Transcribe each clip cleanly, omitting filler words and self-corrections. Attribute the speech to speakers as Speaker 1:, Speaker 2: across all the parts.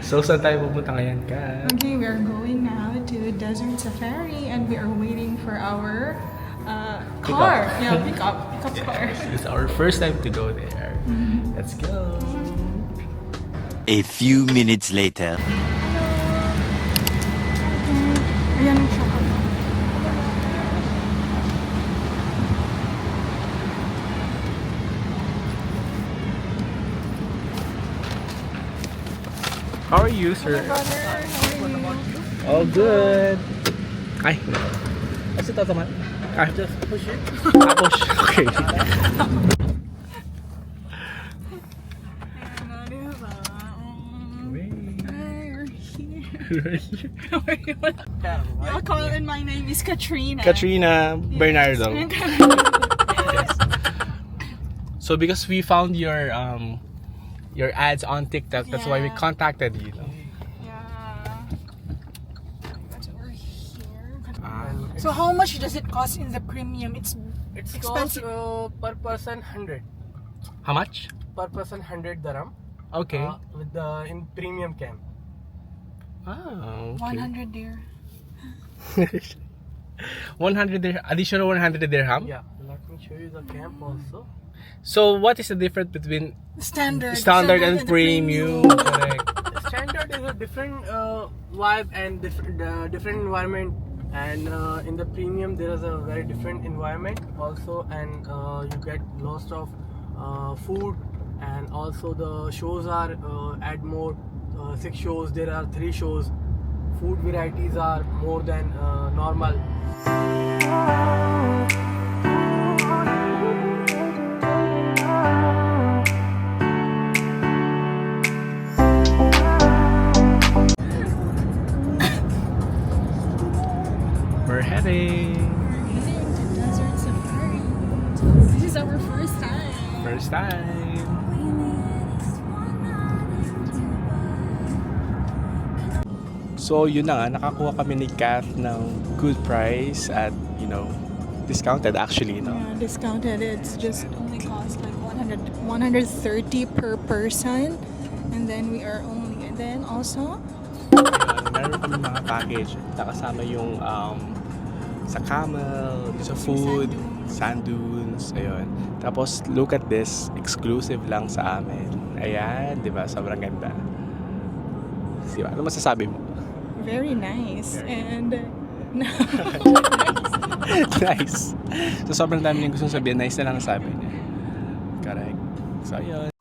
Speaker 1: So, saan tayo pupunta ngayon, Kat?
Speaker 2: Okay, we are going now to Desert Safari and we are waiting for our car.
Speaker 1: Pickup.
Speaker 2: Yeah, pickup car.
Speaker 1: It's our first time to go there. Let's go.
Speaker 3: A few minutes later.
Speaker 2: Ayan siya.
Speaker 1: How are you, sir?
Speaker 2: Brother, how are you?
Speaker 1: All good. Ay. Kasi tataman. Ay, just push it. Push. Okay.
Speaker 2: You're calling my name is Katrina.
Speaker 1: Katrina Bernardo.
Speaker 2: Yes.
Speaker 1: So because we found your ads on TikTok, that's why we
Speaker 2: Yeah.
Speaker 1: contacted you. No?
Speaker 2: Yeah. But we're here.
Speaker 4: So how much does it cost in the premium? It's
Speaker 5: It's
Speaker 4: expensive.
Speaker 5: per person 100.
Speaker 1: How much?
Speaker 5: Per person 100 dirham.
Speaker 1: Okay.
Speaker 5: With the in premium camp.
Speaker 1: Oh, okay.
Speaker 4: 100 dear.
Speaker 1: 100 dirham, additional 100 dirham.
Speaker 5: Yeah. Let me show you the camp also.
Speaker 1: So what is the difference between
Speaker 4: Standard
Speaker 1: and
Speaker 4: the
Speaker 1: premium? Correct.
Speaker 5: Standard is a different vibe and different environment, and in the premium there is a very different environment also, and you get lots of food, and also the shows are add more 6 shows. There are 3 shows. Food varieties are more than normal.
Speaker 1: We're heading.
Speaker 2: We're heading to Desert Safari. This is our first time.
Speaker 1: First time. So yun na nga, nakakuha kami ni Kath ng good price at, discounted actually, no?
Speaker 2: Yeah, discounted. It's just only cost like 130 per person. And then we are only, and then also,
Speaker 1: Ayun, meron kami mga package. Nakasama yung sa camel, sa food, sand dunes, ayun. Tapos look at this, exclusive lang sa amin. Ayan, di ba? Sobrang ganda. Diba? Ano masasabi mo?
Speaker 2: very nice. And
Speaker 1: Nice. So sobrang dami niyang gustong sabihin, nice na lang sabi niya. Correct. So ayun.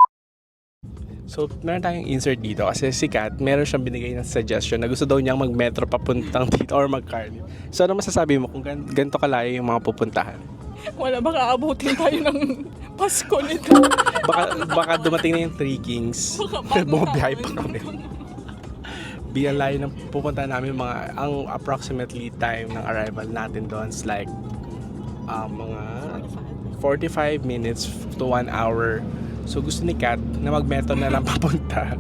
Speaker 1: So meron tayong insert dito kasi si Kat, meron siyang binigay na suggestion na gusto daw niyang mag-metro papuntang dito or mag-car. So ano masasabi mo kung ganito kalayo yung mga pupuntahan?
Speaker 2: wala, baka abutin tayo ng Pasko nito.
Speaker 1: Baka dumating na yung Three Kings. Bumabiyahe pa kami. Bilang layo ng pupunta namin ang approximately time ng arrival natin doon is like mga 45 minutes to 1 hour. So gusto ni Kat na mag-metro na lang papunta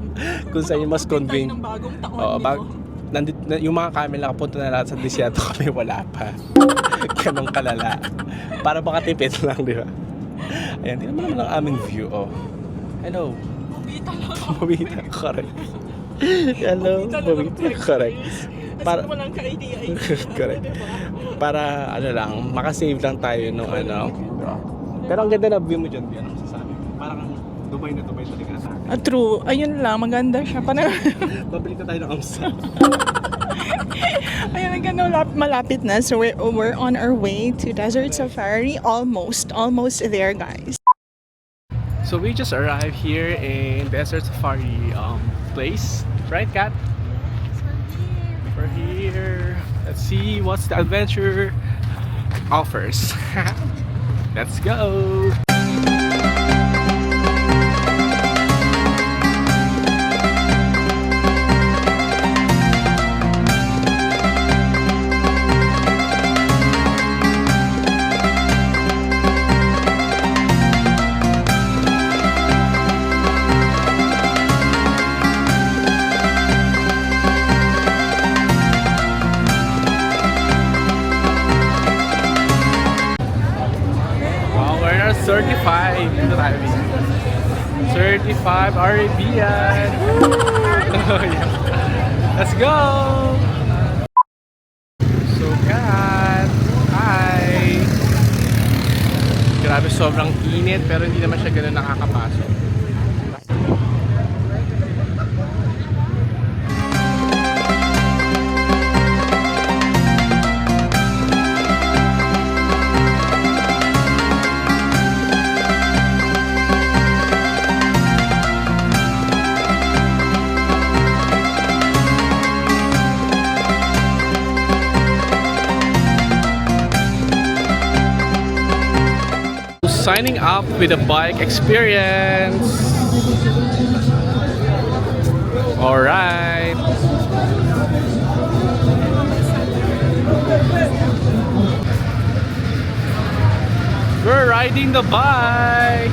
Speaker 1: kung saan yung mas convenient.
Speaker 2: Tayo ng bagong taon
Speaker 1: Oo,
Speaker 2: nito.
Speaker 1: yung mga kami nakapunta na lahat sa desierto kami wala pa. Ganong kalala. Para makatipid lang, di ba? Ayan, tingnan mo naman ang aming view. Oh. Hello.
Speaker 2: Bumita lang.
Speaker 1: Bumita, correct. Hello, bumita, correct.
Speaker 2: Para walang ka-idea.
Speaker 1: Correct. Para ano lang, makasave lang tayo nung ano. Pero ang ganda na view mo dyan, ano masasabi? Parang Dubai na Dubai talaga sa akin.
Speaker 2: True. Ayun lang, maganda siya.
Speaker 1: Babalik na tayo ng Amsa.
Speaker 2: Ayun, malapit na. So we're on our way to Desert Safari. Almost there, guys.
Speaker 1: So we just arrived here in Desert Safari place. Right, Kat? We're here. Let's see what's the adventure offers. Let's go. Certified driving. Certified Arabian. Woo! Let's go! So, Kat! Hi! Grabe, sobrang init pero hindi naman siya ganun nakakapasok. Signing up with a bike experience. All right. We're riding the bike.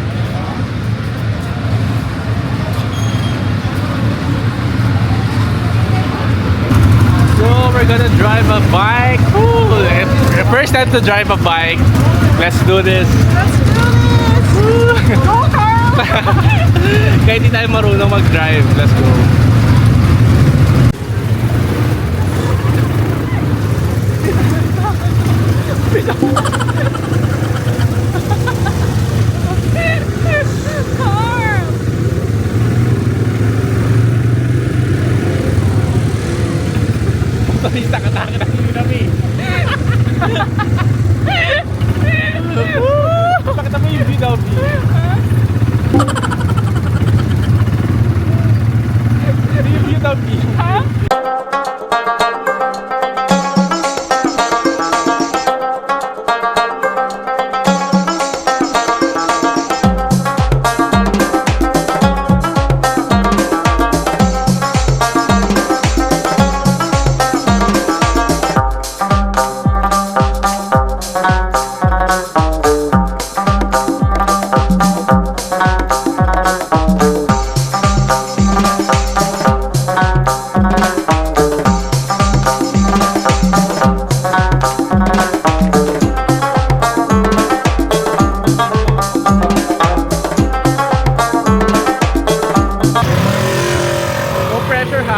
Speaker 1: So we're gonna drive a bike. Ooh, first time to drive a bike. Let's do this.
Speaker 2: Go, Carl!
Speaker 1: Kaya hindi tayo marunong mag-drive. Let's go.
Speaker 2: Carl!
Speaker 1: Motorista ka taka ng Unami. Pakita mo yung VW. Yung VW. Ha?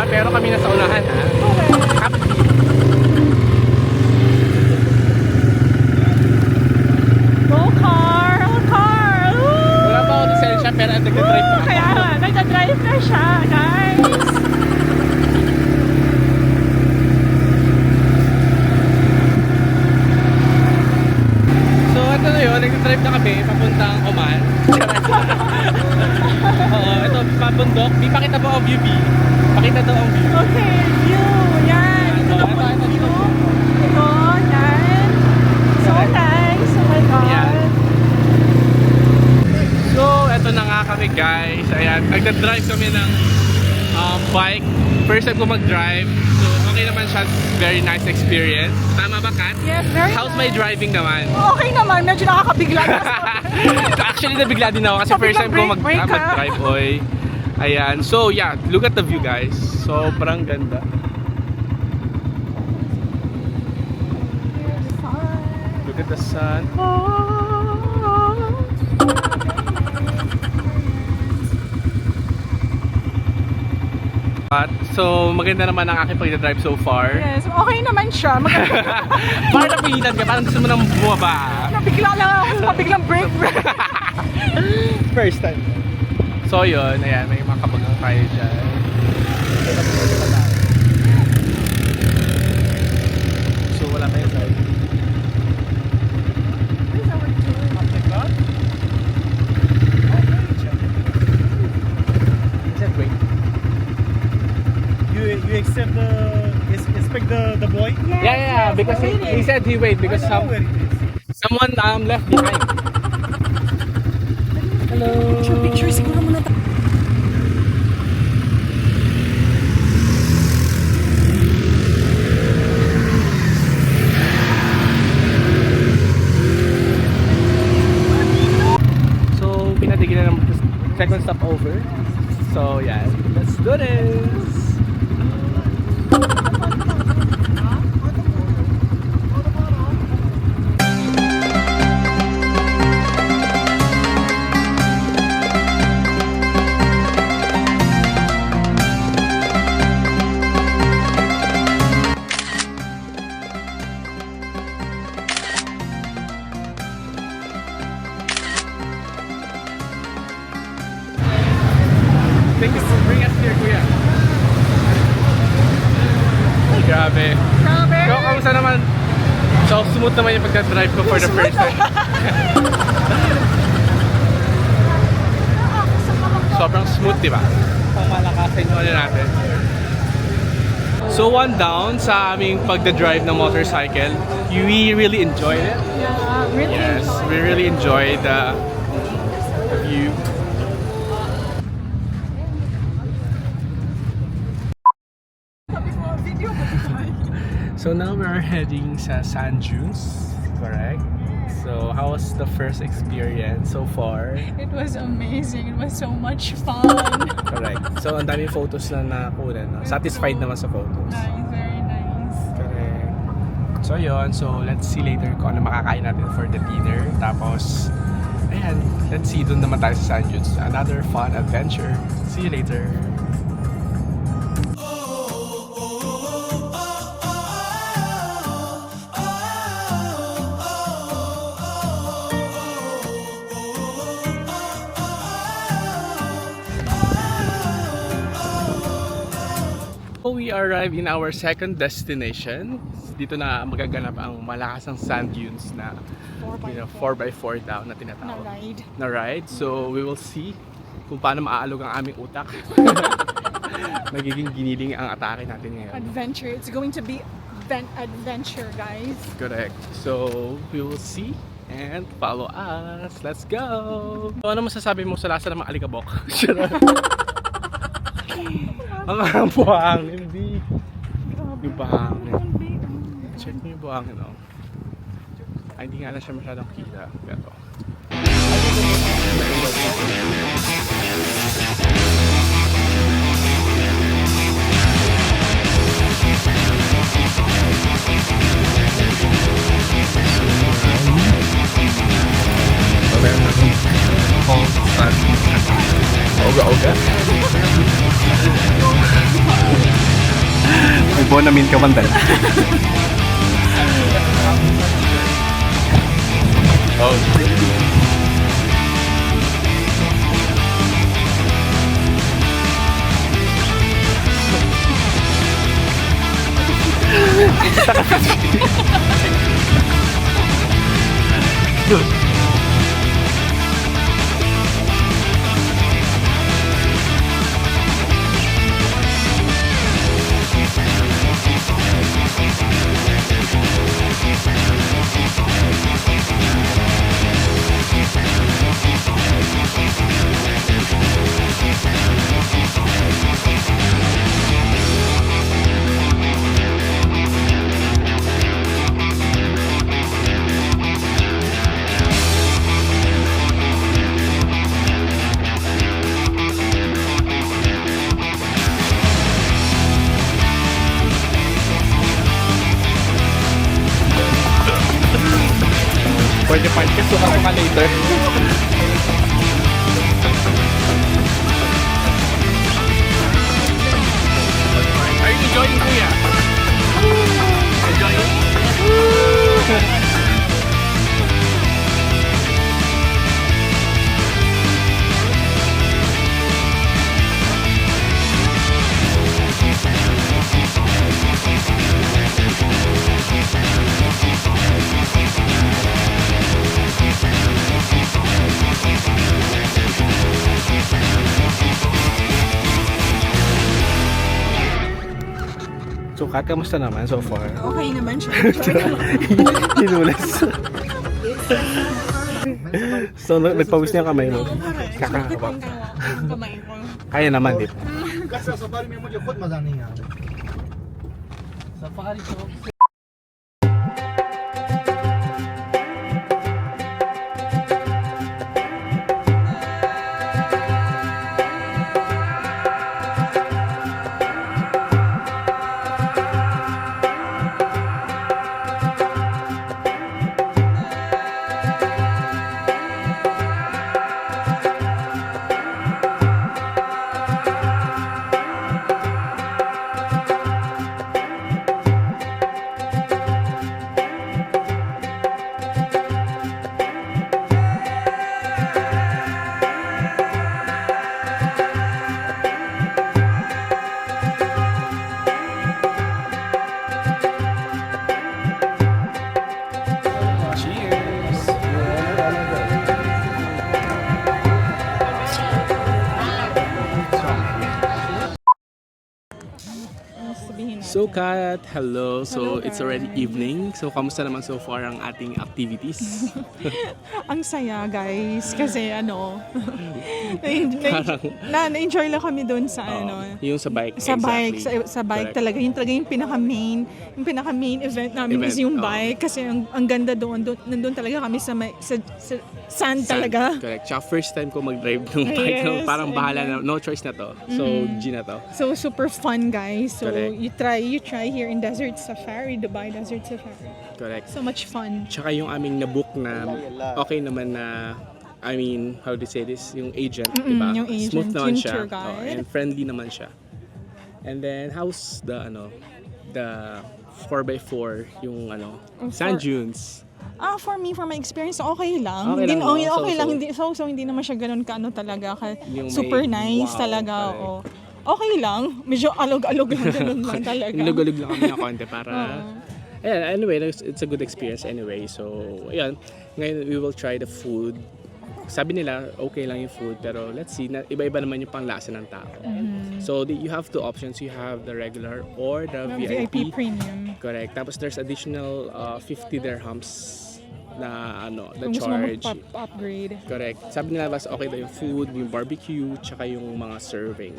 Speaker 1: Pero kami nasa unahan ha.
Speaker 2: Go, Carl! Carl!
Speaker 1: Wala pa ako lisensya pero nagka-drive pa ako.
Speaker 2: Kaya nga, nagka-drive na siya, guys!
Speaker 1: So ito na yun, nagka-drive na kami papuntang Oman. Oo, ito pabundok. Di pakita mo ang view B. Pakita daw ang view.
Speaker 2: Okay, view! Yan! Ito na po yung view. Ito, yan. So nice! Oh my God!
Speaker 1: Yan. So, eto na nga kami guys. Ayan, nagda-drive kami ng bike. First time ko mag-drive. So, okay naman siya. Very nice experience. Tama ba, Kat?
Speaker 2: Yes, very
Speaker 1: How's my
Speaker 2: nice.
Speaker 1: driving naman?
Speaker 2: Okay naman, medyo nakakabigla.
Speaker 1: Actually, nabigla din ako kasi first time ko
Speaker 2: Break, ha?
Speaker 1: mag-drive, oy. Ayan. So, yeah. Look at the view, guys. Sobrang ganda. Look at the sun. So, maganda naman ang aking pag-drive so far.
Speaker 2: Yes, okay naman siya.
Speaker 1: Parang napilitan ka, parang gusto mo nang bumaba.
Speaker 2: Nabigla lang ako, mabiglang break.
Speaker 1: First time. So yun, ayan, may mga kabagang tayo dyan. So wala tayong drive.
Speaker 6: You expect the boy?
Speaker 1: Yeah, because he said he wait because
Speaker 6: I know where it is.
Speaker 1: someone left behind. Hello.
Speaker 2: Picture siguro muna tayo.
Speaker 1: So pinatigil na ng second stop over. So yeah, let's do this. Thank you for bringing us here, kuya. Ay, grabe.
Speaker 2: Grabe!
Speaker 1: So, kamusta naman? So, smooth naman yung pagka-drive ko for the first time. Sobrang smooth, di ba? Pamalakasin yung ano natin. So, one down sa aming pagda-drive ng motorcycle. We really enjoyed it.
Speaker 2: Yeah, really.
Speaker 1: Yes, we really enjoyed the view. So now we're heading sa Sand Dunes, correct? So how was the first experience so far?
Speaker 2: It was amazing. It was so much fun.
Speaker 1: Correct. So ang daming photos na nakuha, no? Satisfied naman sa photos.
Speaker 2: Nice, very nice.
Speaker 1: Correct. So yun, so let's see later kung ano makakain natin for the dinner. Tapos, ayan, let's see, dun naman tayo sa Sand Dunes. Another fun adventure. See you later. So we arrived in our second destination. Dito na magaganap ang malakasang sand dunes na 4x4 daw na tinatawag.
Speaker 2: Na-ride.
Speaker 1: Na ride. So we will see kung paano maaalog ang aming utak. Magiging giniling ang atake natin ngayon.
Speaker 2: Adventure. It's going to be adventure, guys.
Speaker 1: Correct. So we will see and follow us. Let's go! So ano masasabi mo sa lasa ng mga alikabok? Ang buhangin, hindi. Yung buhangin. Check mo yung buhangin, oh. Ay, hindi nga na siya masyadong kita. Pero... Oga-oga. May bonamin ka man dahil. Oh. Pwede pa rin suka ka later. Are you enjoying, kuya? Enjoying? So, Kat, kamusta naman so far?
Speaker 2: Okay naman siya.
Speaker 1: Hinulas. So, nagpawis niya ang kamay mo. Kakakabak.
Speaker 2: Kamay ko.
Speaker 1: Kaya naman, di ba?
Speaker 6: Safari में मुझे खुद मजा नहीं आ रहा
Speaker 5: Safari to
Speaker 1: So Kat, hello. So
Speaker 2: Hello,
Speaker 1: it's already
Speaker 2: guys.
Speaker 1: evening. So kamusta naman so far ang ating activities?
Speaker 2: Ang saya, guys. Kasi
Speaker 1: Parang
Speaker 2: na-enjoy lang kami doon sa
Speaker 1: yung sa bike.
Speaker 2: sa bike,
Speaker 1: exactly.
Speaker 2: sa bike
Speaker 1: Correct.
Speaker 2: talaga yung pinaka-main event namin
Speaker 1: Event,
Speaker 2: is yung
Speaker 1: oo.
Speaker 2: bike kasi ang ganda doon nandun talaga kami sa sand talaga.
Speaker 1: Correct. Tsaka first time ko mag-drive ng bike.
Speaker 2: Yes,
Speaker 1: Parang bahala na.
Speaker 2: and
Speaker 1: No choice na to. So G na to.
Speaker 2: So super fun, guys. So
Speaker 1: Correct.
Speaker 2: you try here in Desert Safari, Dubai Desert Safari.
Speaker 1: Correct.
Speaker 2: So much fun.
Speaker 1: Tsaka yung aming nabook na okay naman na I mean, how do you say this? Yung agent, di ba?
Speaker 2: yung agent,
Speaker 1: Smooth naman
Speaker 2: yung
Speaker 1: siya.
Speaker 2: tour guide.
Speaker 1: And friendly naman siya. And then, how's the 4x4, yung sand dunes?
Speaker 2: For me, for my experience, okay lang.
Speaker 1: Okay lang, no?
Speaker 2: Okay lang.
Speaker 1: So.
Speaker 2: Hindi naman siya ganun talaga.
Speaker 1: Yung
Speaker 2: Super
Speaker 1: may-
Speaker 2: nice
Speaker 1: wow,
Speaker 2: talaga.
Speaker 1: correct.
Speaker 2: Oo. Okay lang. Medyo alog-alog lang ganun lang talaga.
Speaker 1: Nilugulog lang kami ng konti para... Ayan, anyway, it's a good experience anyway. So, ayan. Ngayon, we will try the food. Sabi nila, okay lang yung food. Pero let's see, iba-iba naman yung panglasa ng tao. So, you have two options. You have the regular or the
Speaker 2: VIP premium.
Speaker 1: Correct. Tapos there's additional 50 dirhams na
Speaker 2: Kung gusto mo
Speaker 1: charge.
Speaker 2: mag-upgrade.
Speaker 1: Correct. Sabi nila mas okay daw yung food, yung barbecue, tsaka yung mga serving.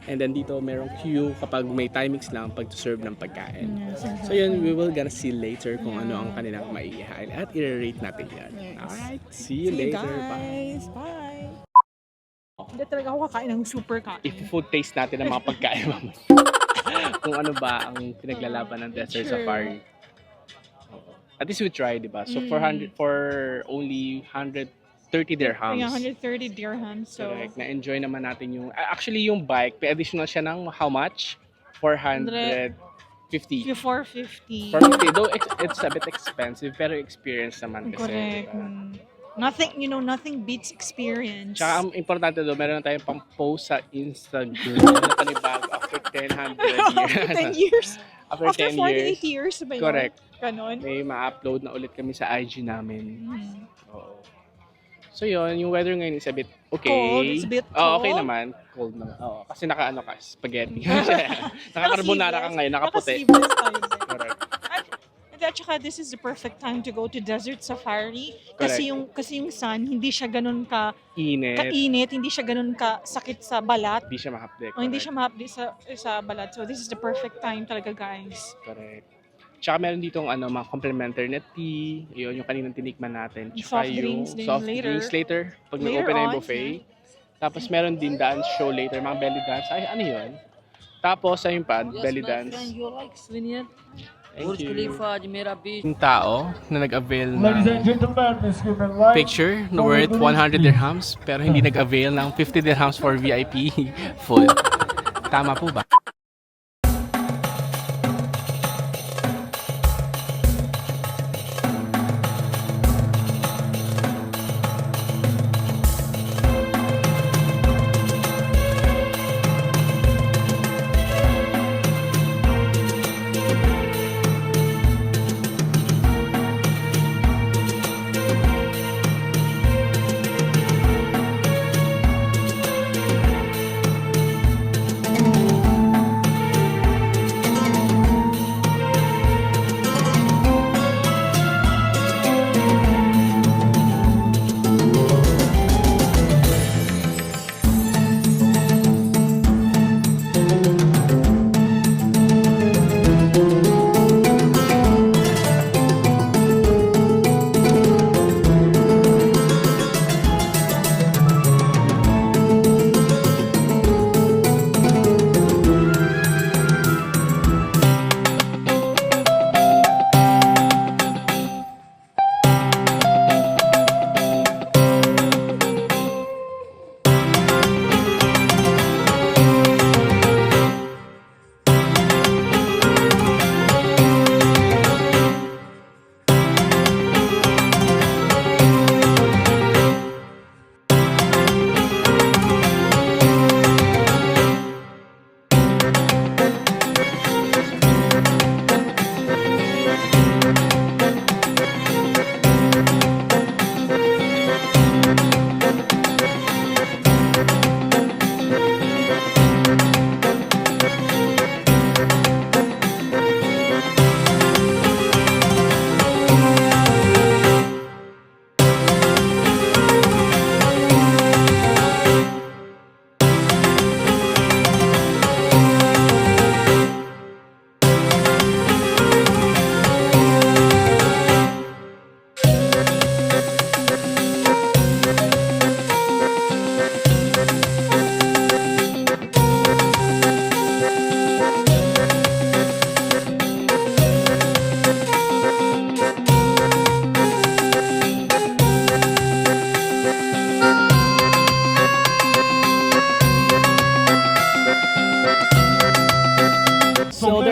Speaker 1: And then dito merong queue kapag may timings lang pag to serve ng pagkain.
Speaker 2: Yes,
Speaker 1: So yun, we will gonna see later kung ano ang kanilang maiihain at i-rate natin yan. Alright, see you
Speaker 2: See you
Speaker 1: later. Bye.
Speaker 2: guys. Bye. Hindi talaga ako kakain ng super kain.
Speaker 1: I-food taste natin ang mga pagkain mamaya. Kung ano ba ang pinaglalaban ng Desert
Speaker 2: True.
Speaker 1: Safari. At least we try, di ba? So for only 130 dirhams.
Speaker 2: Kaya 130 dirhams. So,
Speaker 1: Correct. Na-enjoy naman natin yung... Actually, yung bike, may additional siya ng how much? 450.
Speaker 2: 450.
Speaker 1: 450. Though it's a bit expensive, pero experience naman kasi.
Speaker 2: Correct.
Speaker 1: Diba?
Speaker 2: Nothing beats experience.
Speaker 1: Tsaka ang importante doon, meron na tayong pang-post sa Instagram. Na panibago after 100 years.
Speaker 2: 10 years.
Speaker 1: After
Speaker 2: After
Speaker 1: 10
Speaker 2: 48
Speaker 1: years.
Speaker 2: years ba yun?
Speaker 1: Correct.
Speaker 2: Ganon.
Speaker 1: May ma-upload na ulit kami sa IG namin. Oo. So yun, yung weather ngayon is a bit okay.
Speaker 2: Cold, it's a bit
Speaker 1: Okay
Speaker 2: cold.
Speaker 1: naman. Cold naman. Oo. Kasi naka-ano ka, spaghetti. Naka-carbonara ka ngayon, nakaputi.
Speaker 2: Naka-sleeveless tayo.
Speaker 1: Correct.
Speaker 2: At saka this is the perfect time to go to Desert Safari
Speaker 1: Correct.
Speaker 2: kasi yung sun hindi siya ganun
Speaker 1: Init.
Speaker 2: kainit, hindi siya ganun ka sakit sa balat.
Speaker 1: Hindi siya mahapde.
Speaker 2: O hindi siya mahapdi sa balat. So this is the perfect time talaga, guys.
Speaker 1: Correct. Tsaka meron ditong mga complimentary na tea. Yun, yung kaninang tinikman natin. Tsaka
Speaker 2: Soft
Speaker 1: yung
Speaker 2: drinks din
Speaker 1: soft
Speaker 2: later.
Speaker 1: drinks later. Pag
Speaker 2: Later
Speaker 1: nag-open na yung
Speaker 2: on,
Speaker 1: buffet. Tapos meron din dance show later. Mga belly dance. Ay, ano yun? Tapos, ayun pa, belly dance.
Speaker 7: You like Slovenia?
Speaker 1: Thank
Speaker 7: Burj
Speaker 1: you.
Speaker 7: Khalifa, Jumeirah Beach.
Speaker 1: Yung tao na nag-avail
Speaker 6: Ladies
Speaker 1: ng
Speaker 6: and gentlemen, let's give a light.
Speaker 1: picture na worth 100 dirhams pero hindi nag-avail ng 50 dirhams for VIP food. Tama po ba?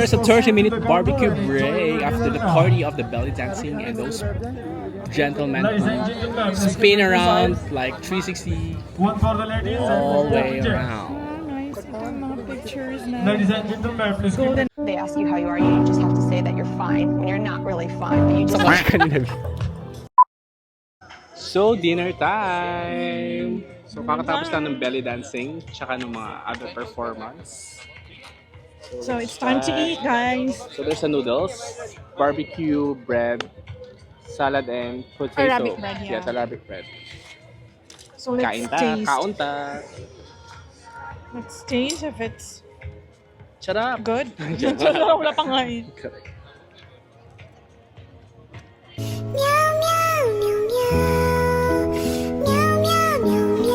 Speaker 1: there's a 30-minute barbecue break after the party of the belly dancing and those gentlemen spin around like 360 all the way around.
Speaker 2: Nice. Ito yung mga pictures na.
Speaker 8: They ask you how you are, you just have to say that you're fine when you're not really fine. But you just
Speaker 1: So, dinner time! So, kakatapos lang ng belly dancing tsaka ng mga other performance.
Speaker 2: So it's time to eat, guys.
Speaker 1: So, there's the noodles, barbecue bread, salad, and potato.
Speaker 2: Arabic bread, yeah.
Speaker 1: Yes, Arabic bread.
Speaker 2: So let's
Speaker 1: Kain ta,
Speaker 2: taste.
Speaker 1: kaon ta.
Speaker 2: Let's taste if it's
Speaker 1: Shut up!
Speaker 2: good. Wala pa nga eh.
Speaker 1: Correct.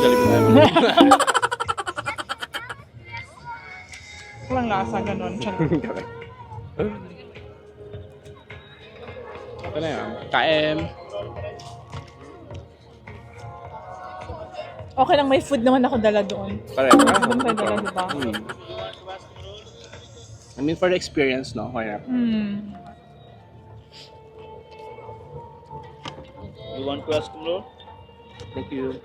Speaker 1: Galing mo naman.
Speaker 2: Walang lasa, ganun.
Speaker 1: Correct. Ito na yan. Kain.
Speaker 2: Okay lang, may food naman ako dala doon.
Speaker 1: Correct.
Speaker 2: Doon tayo dala, diba?
Speaker 1: I mean, for the experience, no? Kaya.
Speaker 6: You want to ask more?
Speaker 1: Thank you.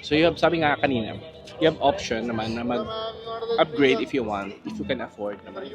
Speaker 1: So you have, sabi nga kanina, you have option naman na mag-upgrade if you want, if you can afford naman.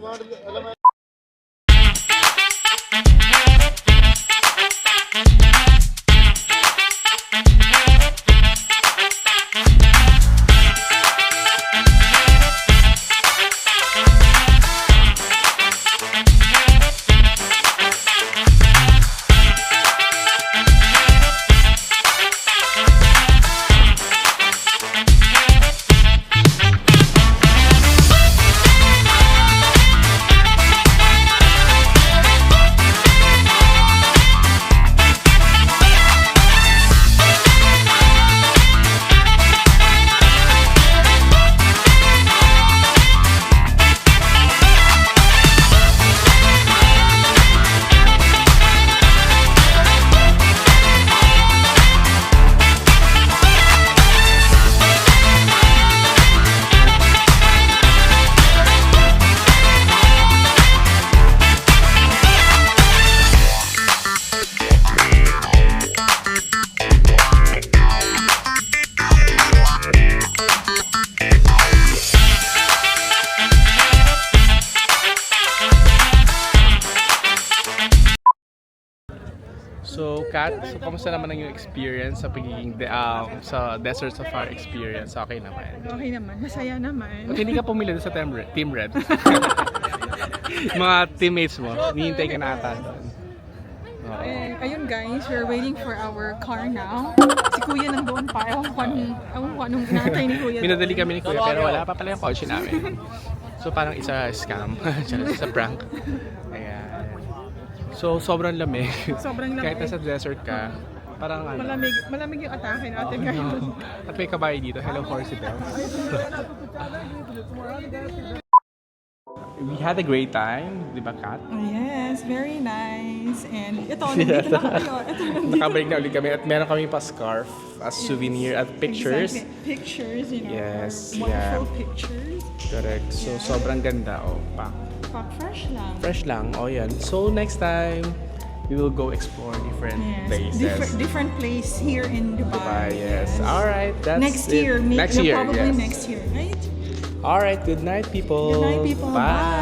Speaker 1: So, Kat, so kamusta naman ang yung experience sa pagiging sa Desert Safari experience? Okay naman.
Speaker 2: Okay naman, masaya naman.
Speaker 1: Ba't hindi ka pumili doon sa Team Red? Mga teammates mo, hinihintay ka na ata doon. Oo.
Speaker 2: Ayun guys, we're waiting for our car now. Si Kuya nandoon pa. Ewan ko anong inaantay ni Kuya.
Speaker 1: Minadali kami ni Kuya pero wala pa pala yung kotse namin. So parang isa scam, isa prank. Ayan. So sobrang lamig.
Speaker 2: Sobrang lamig.
Speaker 1: Kahit nasa desert ka, parang ano.
Speaker 2: Malamig yung atake natin ngayon.
Speaker 1: At may kabayo dito. Hello, Horsey Bells. We had a great time, di ba, Kat?
Speaker 2: Yes, very nice. And ito, nandito na kami.
Speaker 1: Nakabalik na ulit kami at meron kami pa scarf as souvenir at pictures.
Speaker 2: Exactly. Pictures, you know.
Speaker 1: Yes,
Speaker 2: wonderful
Speaker 1: yeah.
Speaker 2: pictures.
Speaker 1: Correct. So, sobrang ganda. Oh, pa.
Speaker 2: Fresh lang.
Speaker 1: Fresh lang. Oh, yan. So, next time, we will go explore different places.
Speaker 2: Different place here in Dubai.
Speaker 1: Yes. All right. That's
Speaker 2: Next
Speaker 1: it.
Speaker 2: year.
Speaker 1: Next year.
Speaker 2: Probably
Speaker 1: Yes.
Speaker 2: next year, right?
Speaker 1: All right. Good night, people.
Speaker 2: Good night, people.
Speaker 1: Bye.